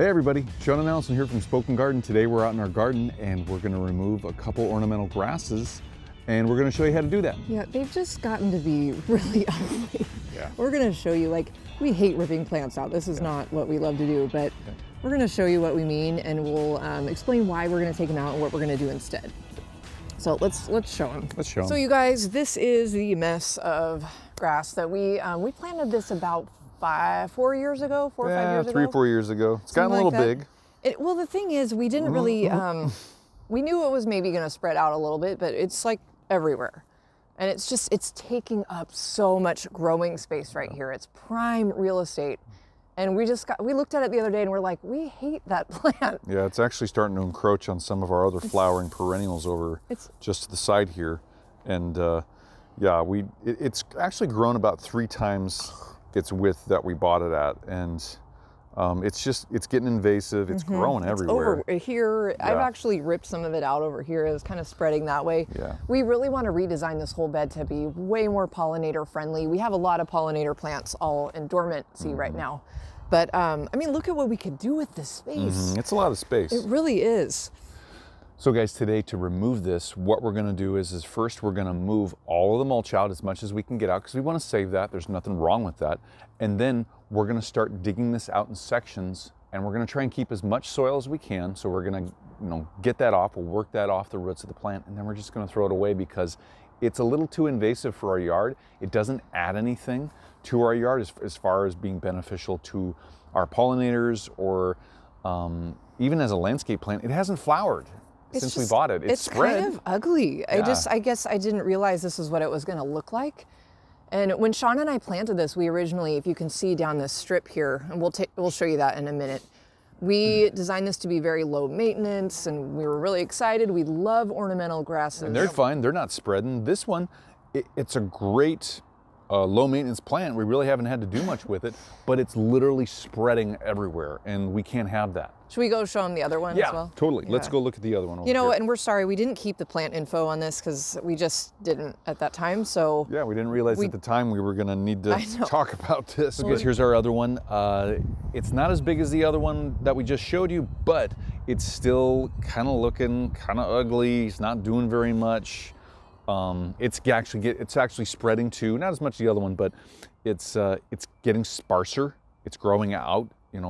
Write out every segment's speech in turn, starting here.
Hey everybody, Sean and Allison here from Spoken Garden. Today we're out in our garden and we're going to remove a couple ornamental grasses and we're going to show you how to do that. Yeah, they've just gotten to be really ugly. Yeah. We're going to show you, like, we hate ripping plants out. This is not what we love to do, but we're going to show you what we mean and we'll explain why we're going to take them out and what we're going to do instead. So let's show them. Let's show them. So you guys, this is the mess of grass that we planted this about 4 years ago, 4 or 5 years ago. 3 or 4 years ago. It's gotten a little big. Well, the thing is, we didn't really, we knew it was maybe going to spread out a little bit, but it's like everywhere. And it's taking up so much growing space right here. It's prime real estate. And we looked at it the other day and we're like, we hate that plant. Yeah, it's actually starting to encroach on some of our other flowering perennials over just to the side here. And yeah, it's actually grown about 3 times its width that we bought it at, and it's getting invasive. It's growing everywhere. Over here, I've actually ripped some of it out over here. It's kind of spreading that way. Yeah. We really want to redesign this whole bed to be way more pollinator friendly. We have a lot of pollinator plants all in dormancy right now. But I mean, look at what we could do with this space. It's a lot of space. It really is. So guys, today to remove this, what we're gonna do is first we're gonna move all of the mulch out as much as we can get out because we wanna save that. There's nothing wrong with that. And then we're gonna start digging this out in sections and we're gonna try and keep as much soil as we can. So we're gonna get that off, we'll work that off the roots of the plant, and then we're just gonna throw it away because it's a little too invasive for our yard. It doesn't add anything to our yard as far as being beneficial to our pollinators or even as a landscape plant. It hasn't flowered since we bought it. It's spread. Kind of ugly. Yeah. I guess I didn't realize this is what it was going to look like. And when Sean and I planted this, we originally, if you can see down this strip here, and we'll show you that in a minute. We designed this to be very low maintenance, and we were really excited. We love ornamental grasses. And they're fine. They're not spreading. This one, it's a great low maintenance plant. We really haven't had to do much with it, but it's literally spreading everywhere, and we can't have that. Should we go show them the other one as well? Totally. Let's go look at the other one over You know, here. and we're sorry, we didn't keep the plant info on this because we just didn't at that time, so. Yeah, we didn't realize at the time we were gonna need to talk about this. So guys, here's our other one. It's not as big as the other one that we just showed you, but it's still kind of looking kind of ugly. It's not doing very much. It's actually spreading too, not as much as the other one, but it's getting sparser. It's growing out,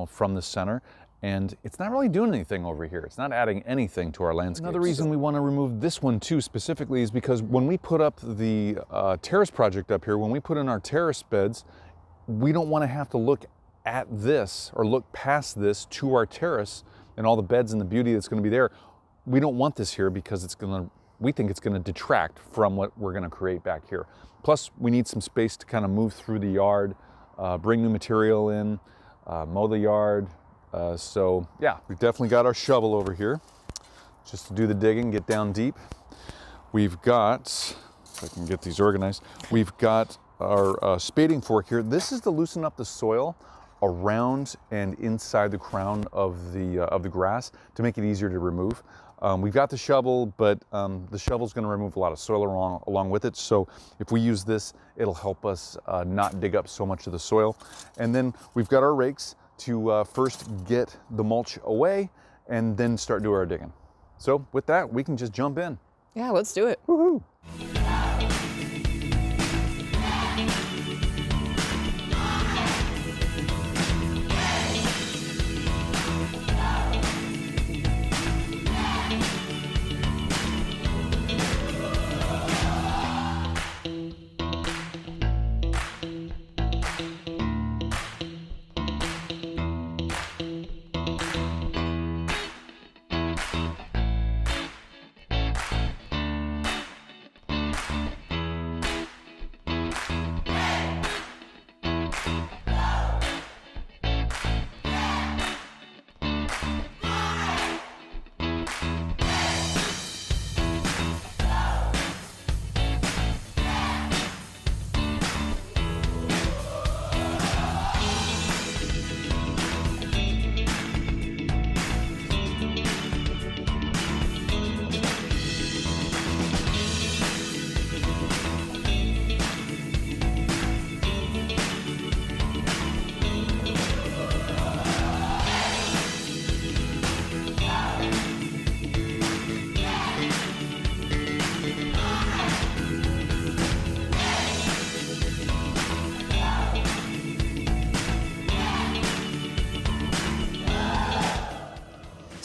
from the center, and it's not really doing anything over here. It's not adding anything to our landscape. Another reason we want to remove this one too specifically is because when we put up the terrace project up here, when we put in our terrace beds, we don't want to have to look at this or look past this to our terrace and all the beds and the beauty that's going to be there. We don't want this here because we think it's going to detract from what we're going to create back here. Plus, we need some space to kind of move through the yard, bring new material in, mow the yard. So yeah, we've definitely got our shovel over here just to do the digging, get down deep. We've got, if I can get these organized, we've got our spading fork here. This is to loosen up the soil around and inside the crown of the grass to make it easier to remove. We've got the shovel, but the shovel's going to remove a lot of soil along with it. So if we use this, it'll help us not dig up so much of the soil. And then we've got our rakes to first get the mulch away and then start doing our digging. So with that, we can just jump in. Yeah, let's do it. Woohoo!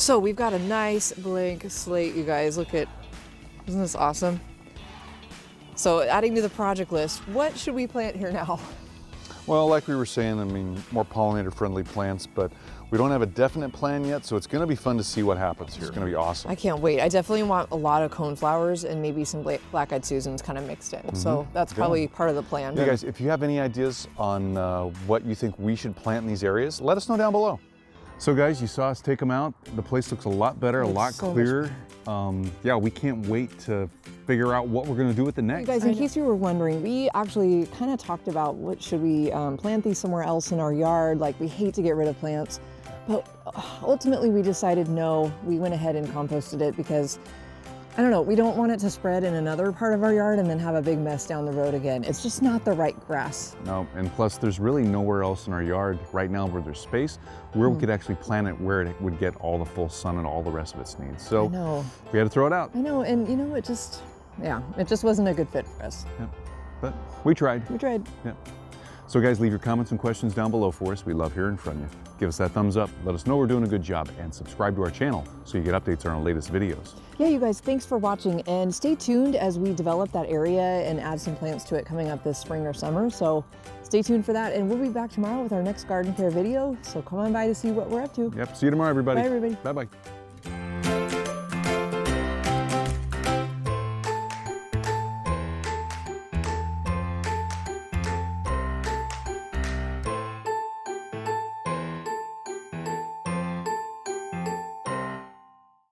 So we've got a nice blank slate, you guys. Look at, isn't this awesome? So adding to the project list, what should we plant here now? Well, like we were saying, I mean, more pollinator-friendly plants, but we don't have a definite plan yet, so it's gonna be fun to see what happens here. It's gonna be awesome. I can't wait. I definitely want a lot of coneflowers and maybe some black-eyed Susans kind of mixed in. So that's probably part of the plan. Yeah, guys, if you have any ideas on what you think we should plant in these areas, let us know down below. So guys, you saw us take them out. The place looks a lot better, a lot clearer. Yeah, we can't wait to figure out what we're gonna do with the next. You guys, in case you were wondering, we actually kind of talked about what should we plant these somewhere else in our yard. Like, we hate to get rid of plants, but ultimately we decided no. We went ahead and composted it because, I don't know, we don't want it to spread in another part of our yard and then have a big mess down the road again. It's just not the right grass. No, and plus there's really nowhere else in our yard right now where there's space where we could actually plant it where it would get all the full sun and all the rest of its needs. So we had to throw it out. I know, and you know, it just wasn't a good fit for us. Yep. But we tried. We tried. Yep. So guys, leave your comments and questions down below for us. We love hearing from you. Give us that thumbs up, let us know we're doing a good job, and subscribe to our channel so you get updates on our latest videos. Yeah, you guys, thanks for watching, and stay tuned as we develop that area and add some plants to it coming up this spring or summer. So stay tuned for that, and we'll be back tomorrow with our next garden care video. So come on by to see what we're up to. Yep, see you tomorrow, everybody. Bye, everybody. Bye-bye.